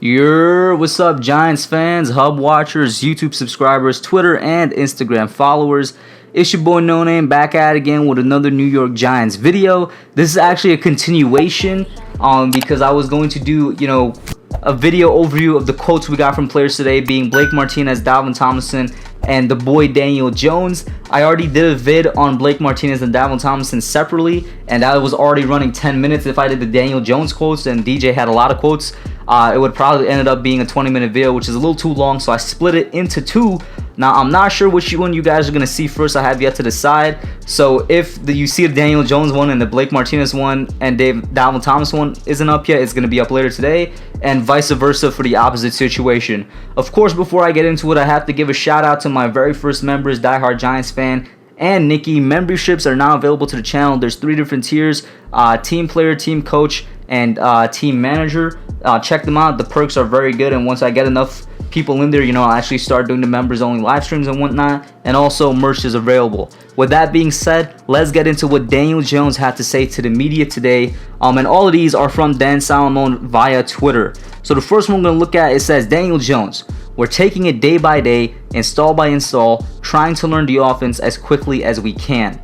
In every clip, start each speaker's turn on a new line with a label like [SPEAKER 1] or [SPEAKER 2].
[SPEAKER 1] What's up, Giants fans, Hub watchers, YouTube subscribers, Twitter and Instagram followers? It's your boy Noname back at it again with another New York Giants video. This is actually a continuation because I was going to do, a video overview of the quotes we got from players today, being Blake Martinez, Dalvin Tomlinson, and the boy Daniel Jones. I already did a vid on Blake Martinez and Dalvin Tomlinson separately, and that was already running 10 minutes. If I did the Daniel Jones quotes, and DJ had a lot of quotes, it would probably ended up being a 20-minute video, which is a little too long, so I split it into two. Now, I'm not sure which one you guys are going to see first. I have yet to decide. So if you see the Daniel Jones one and the Blake Martinez one and Dalvin Thomas one isn't up yet, it's going to be up later today, and vice versa for the opposite situation. Of course, before I get into it, I have to give a shout out to my very first members, Diehard Giants Fan and Nikki. Memberships are now available to the channel. There's 3 different tiers: team player, team coach, and team manager. Check them out. The perks are very good, and once I get enough people in there, I'll actually start doing the members only live streams and whatnot, and also merch is available. With that being said, let's get into what Daniel Jones had to say to the media today, and all of these are from Dan Salomon via Twitter. So the first one we're going to look at, it says, Daniel Jones: we're taking it day by day, install by install, trying to learn the offense as quickly as we can.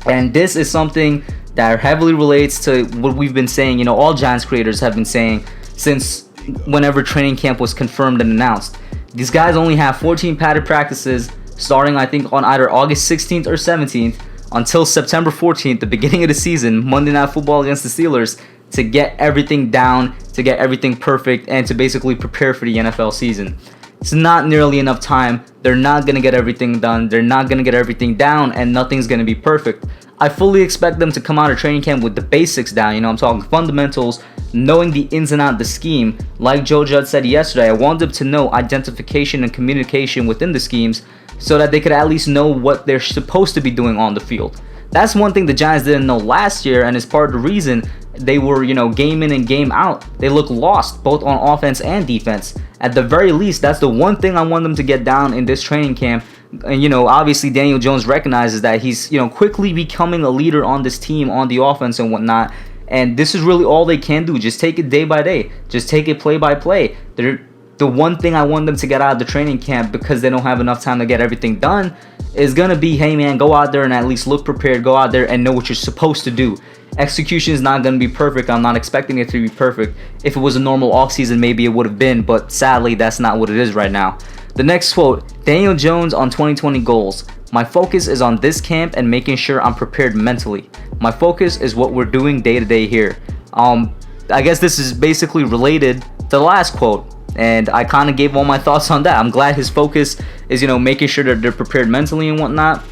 [SPEAKER 1] And this is something that heavily relates to what we've been saying, all Giants creators have been saying since whenever training camp was confirmed and announced. These guys only have 14 padded practices starting, I think, on either August 16th or 17th until September 14th, the beginning of the season, Monday Night Football against the Steelers, to get everything down, to get everything perfect, and to basically prepare for the NFL season. It's not nearly enough time. They're not going to get everything done. They're not going to get everything down, and nothing's going to be perfect. I fully expect them to come out of training camp with the basics down. I'm talking fundamentals, knowing the ins and outs of the scheme. Like Joe Judge said yesterday, I want them to know identification and communication within the schemes so that they could at least know what they're supposed to be doing on the field. That's one thing the Giants didn't know last year, and is part of the reason they were, game in and game out. They look lost both on offense and defense. At the very least, that's the one thing I want them to get down in this training camp. And, obviously Daniel Jones recognizes that he's, quickly becoming a leader on this team, on the offense and whatnot. And this is really all they can do. Just take it day by day. Just take it play by play. The one thing I want them to get out of the training camp, because they don't have enough time to get everything done, is going to be, hey man, go out there and at least look prepared. Go out there and know what you're supposed to do. Execution is not going to be perfect. I'm not expecting it to be perfect. If it was a normal offseason, maybe it would have been, but sadly, that's not what it is right now. The next quote, Daniel Jones on 2020 goals: my focus is on this camp and making sure I'm prepared mentally. My focus is what we're doing day to day here. I guess this is basically related to the last quote, and I kind of gave all my thoughts on that. I'm glad his focus is, making sure that they're prepared mentally and whatnot.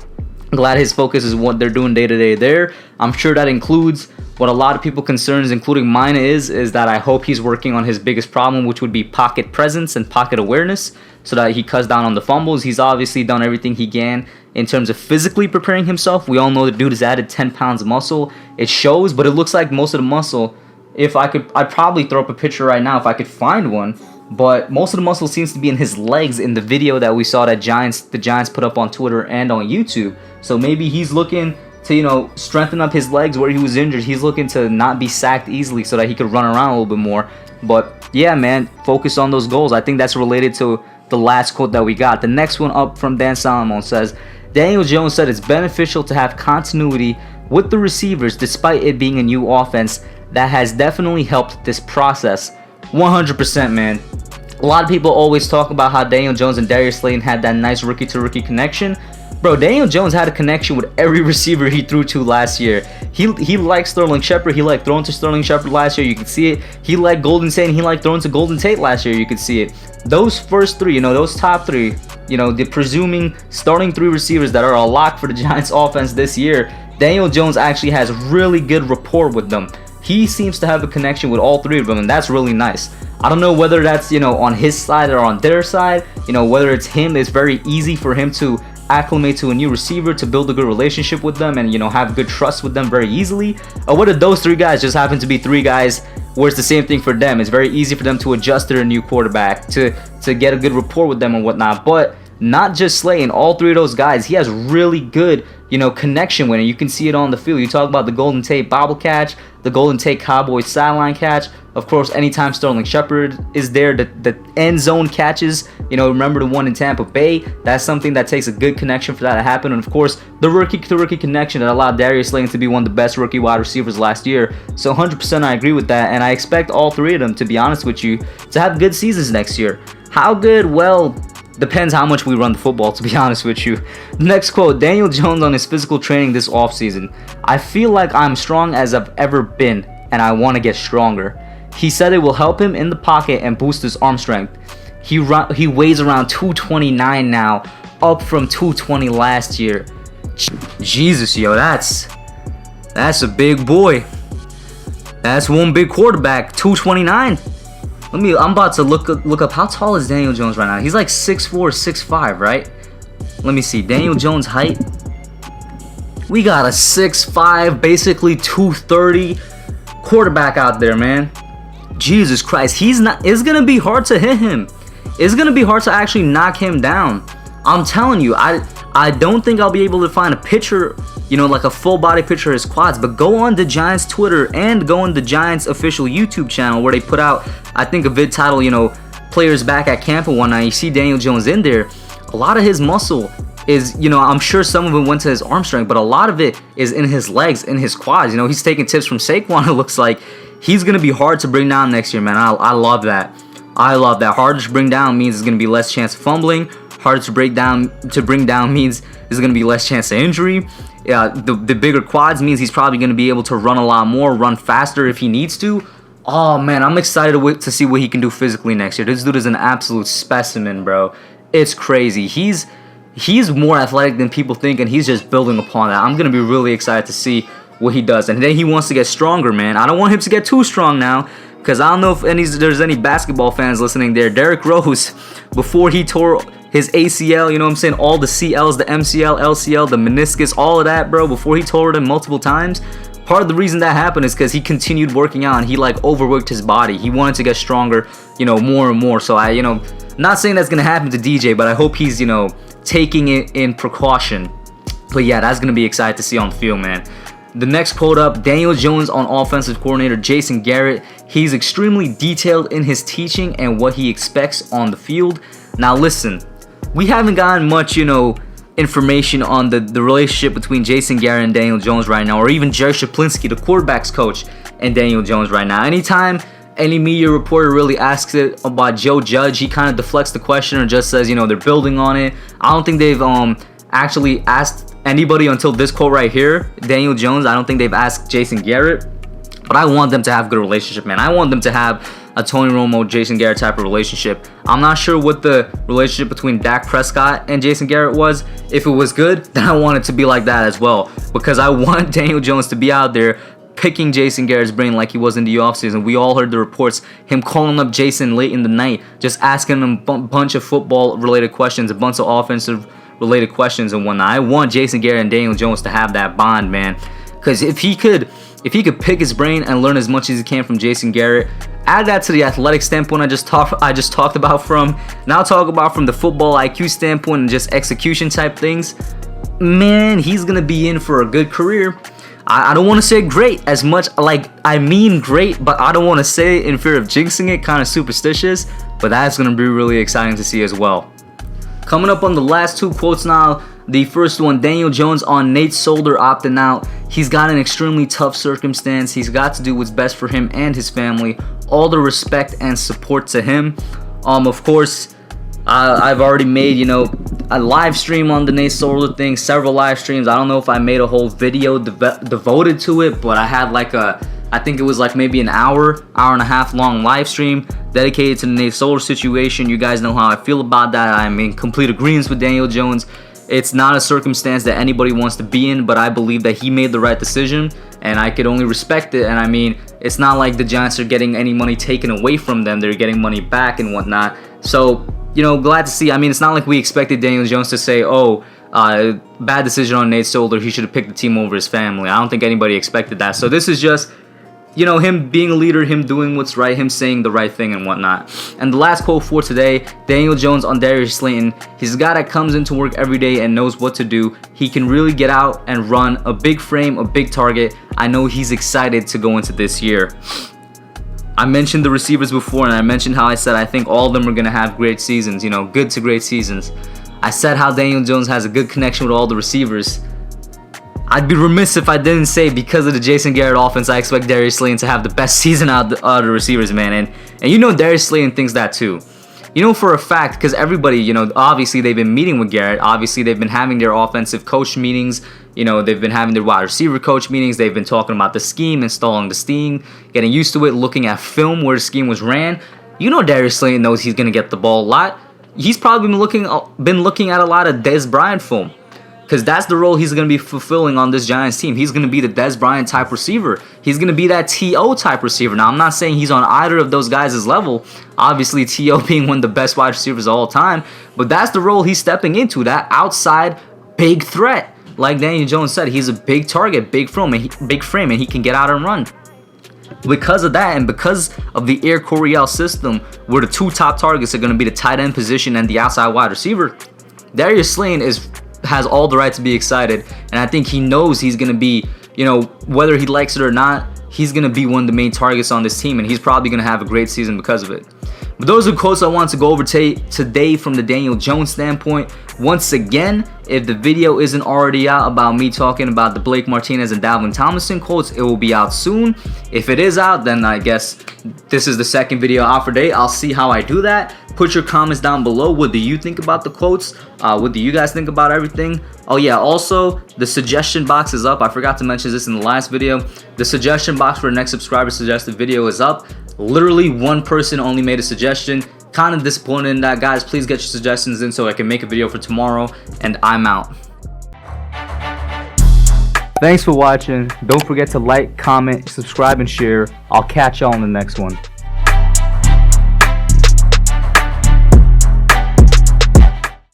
[SPEAKER 1] I'm glad his focus is what they're doing day to day there. I'm sure that includes what a lot of people concerns, including mine, is that I hope he's working on his biggest problem, which would be pocket presence and pocket awareness, so that he cuts down on the fumbles. He's obviously done everything he can in terms of physically preparing himself. We all know the dude has added 10 pounds of muscle. It shows, but it looks like most of the muscle, I'd probably throw up a picture right now if I could find one, but most of the muscle seems to be in his legs in the video that we saw that the Giants put up on Twitter and on YouTube. So maybe he's looking to, strengthen up his legs where he was injured. He's looking to not be sacked easily so that he could run around a little bit more. But yeah, man, focus on those goals. I think that's related to the last quote that we got. The next one up from Dan Salomon says, Daniel Jones said it's beneficial to have continuity with the receivers despite it being a new offense. That has definitely helped this process. 100%, man. A lot of people always talk about how Daniel Jones and Darius Slayton had that nice rookie-to-rookie connection. Bro, Daniel Jones had a connection with every receiver he threw to last year. He liked Sterling Shepard. He liked throwing to Sterling Shepard last year. You could see it. He liked Golden Tate, and he liked throwing to Golden Tate last year. You could see it. Those first three, those top three, the presuming starting 3 receivers that are a lock for the Giants offense this year, Daniel Jones actually has really good rapport with them. He seems to have a connection with all 3 of them, and that's really nice. I don't know whether that's, on his side or on their side. Whether it's him, it's very easy for him to acclimate to a new receiver, to build a good relationship with them, and have good trust with them very easily. Or whether those 3 guys just happen to be 3 guys where it's the same thing for them. It's very easy for them to adjust to their new quarterback, to get a good rapport with them and whatnot. But not just slaying all three of those guys. He has really good, connection with it. You can see it on the field. You talk about the Golden Tate bobble catch, the Golden Tate Cowboys sideline catch. Of course, anytime Sterling Shepard is there, the end zone catches, remember the one in Tampa Bay? That's something that takes a good connection for that to happen. And of course, the rookie-to-rookie connection that allowed Darius Slayton to be one of the best rookie wide receivers last year. So 100% I agree with that, and I expect all three of them, to be honest with you, to have good seasons next year. How good? Well, depends how much we run the football, to be honest with you. Next quote, Daniel Jones on his physical training this offseason. I feel like I'm strong as I've ever been, and I want to get stronger. He said it will help him in the pocket and boost his arm strength. He weighs around 229 now, up from 220 last year. Jesus, yo, that's a big boy. That's one big quarterback, 229. I'm about to look up how tall is Daniel Jones right now. He's like 6'4", 6'5", right? Let me see. Daniel Jones' height. We got a 6'5", basically 230 quarterback out there, man. Jesus Christ. It's gonna be hard to hit him. It's gonna be hard to actually knock him down. I'm telling you, I don't think I'll be able to find a picture, like a full body picture of his quads, but go on the Giants Twitter and go on the Giants official YouTube channel where they put out, I think, a vid title, players back at camp and whatnot. You see Daniel Jones in there. A lot of his muscle is, I'm sure some of it went to his arm strength, but a lot of it is in his legs, in his quads. He's taking tips from Saquon, it looks like. He's going to be hard to bring down next year, man. I love that. I love that. Harder to bring down means there's going to be less chance of fumbling. Harder to bring down means there's going to be less chance of injury. The bigger quads means he's probably going to be able to run a lot more, run faster if he needs to. Oh, man, I'm excited to see what he can do physically next year. This dude is an absolute specimen, bro. It's crazy. He's more athletic than people think, and he's just building upon that. I'm going to be really excited to see what he does. And then he wants to get stronger, man. I don't want him to get too strong now, because I don't know if there's any basketball fans listening there. Derrick Rose, before he tore his ACL, all the CLs, the MCL, LCL, the meniscus, all of that, bro, before he tore them multiple times, part of the reason that happened is because he continued working out and he overworked his body. He wanted to get stronger, more and more. So not saying that's gonna happen to DJ, but I hope he's, taking it in precaution. But yeah, that's gonna be exciting to see on the field, man. The next quote up, Daniel Jones on offensive coordinator Jason Garrett. He's extremely detailed in his teaching and what he expects on the field. Now listen, we haven't gotten much, information on the relationship between Jason Garrett and Daniel Jones right now, or even Jerry Shaplinski, the quarterback's coach, and Daniel Jones right now. Anytime any media reporter really asks it about Joe Judge, he kind of deflects the question or just says, they're building on it. I don't think they've actually asked anybody until this quote right here, Daniel Jones. I don't think they've asked Jason Garrett, but I want them to have a good relationship, man. I want them to have a Tony Romo, Jason Garrett type of relationship. I'm not sure what the relationship between Dak Prescott and Jason Garrett was. If it was good, then I want it to be like that as well, because I want Daniel Jones to be out there picking Jason Garrett's brain like he was in the offseason. We all heard the reports, him calling up Jason late in the night, just asking him a bunch of football-related questions, a bunch of offensive-related questions and whatnot. I want Jason Garrett and Daniel Jones to have that bond, man, because if he could pick his brain and learn as much as he can from Jason Garrett, add that to the athletic standpoint I just talked about from, now talk about from the football IQ standpoint and just execution type things, man, he's gonna be in for a good career. I don't want to say great as much, I mean great, but I don't want to say it in fear of jinxing it, kind of superstitious, but that's gonna be really exciting to see as well. Coming up on the last two quotes now. The first one, Daniel Jones on Nate Solder opting out. He's got an extremely tough circumstance. He's got to do what's best for him and his family. All the respect and support to him. Of course, I've already made, a live stream on the Nate Solder thing, several live streams. I don't know if I made a whole video devoted to it, but I had I think it was maybe an hour and a half long live stream dedicated to the Nate Solder situation. You guys know how I feel about that. I'm in complete agreement with Daniel Jones. It's not a circumstance that anybody wants to be in, but I believe that he made the right decision, and I could only respect it. And it's not like the Giants are getting any money taken away from them. They're getting money back and whatnot. So, glad to see. It's not like we expected Daniel Jones to say, bad decision on Nate Solder. He should have picked the team over his family. I don't think anybody expected that. So this is just you know, him being a leader, him doing what's right, him saying the right thing and whatnot. And the last quote for today, Daniel Jones on Darius Slayton. He's a guy that comes into work every day and knows what to do. He can really get out and run a big frame, a big target. I know he's excited to go into this year. I mentioned the receivers before, and I mentioned how I said I think all of them are going to have great seasons, you know, good to great seasons. I said how Daniel Jones has a good connection with all the receivers. I'd be remiss if I didn't say because of the Jason Garrett offense, I expect Darius Slayton to have the best season out of the receivers, man. And you know Darius Slayton thinks that too. You know for a fact, because everybody, you know, obviously they've been meeting with Garrett. Obviously they've been having their offensive coach meetings. You know, they've been having their wide receiver coach meetings. They've been talking about the scheme, installing the scheme, getting used to it, looking at film where the scheme was ran. You know Darius Slayton knows he's going to get the ball a lot. He's probably been looking at a lot of Dez Bryant film. Because that's the role he's going to be fulfilling on this Giants team. He's going to be the Dez Bryant type receiver. He's going to be that T.O. type receiver. Now, I'm not saying he's on either of those guys' level. Obviously, T.O. being one of the best wide receivers of all time. But that's the role he's stepping into, that outside big threat. Like Daniel Jones said, he's a big target, big frame, and he can get out and run. Because of that, and because of the Air Coryell system, where the two top targets are going to be the tight end position and the outside wide receiver, Darius Slayton has all the right to be excited, and I think he knows he's going to be, you know, whether he likes it or not, he's going to be one of the main targets on this team, and he's probably going to have a great season because of it. But those are the quotes I want to go over today from the Daniel Jones standpoint. Once again, if the video isn't already out about me talking about the Blake Martinez and Dalvin Tomlinson quotes, it will be out soon. If it is out, then I guess this is the second video out for today. I'll see how I do that. Put your comments down below. What do you think about the quotes? What do you guys think about everything? Oh yeah, also the suggestion box is up. I forgot to mention this in the last video. The suggestion box for the next subscriber suggested video is up. Literally one person only made a suggestion. Kind of disappointed in that, guys. Please get your suggestions in so I can make a video for tomorrow, and I'm out. Thanks for watching. Don't forget to like, comment, subscribe, and share. I'll catch y'all in the next one.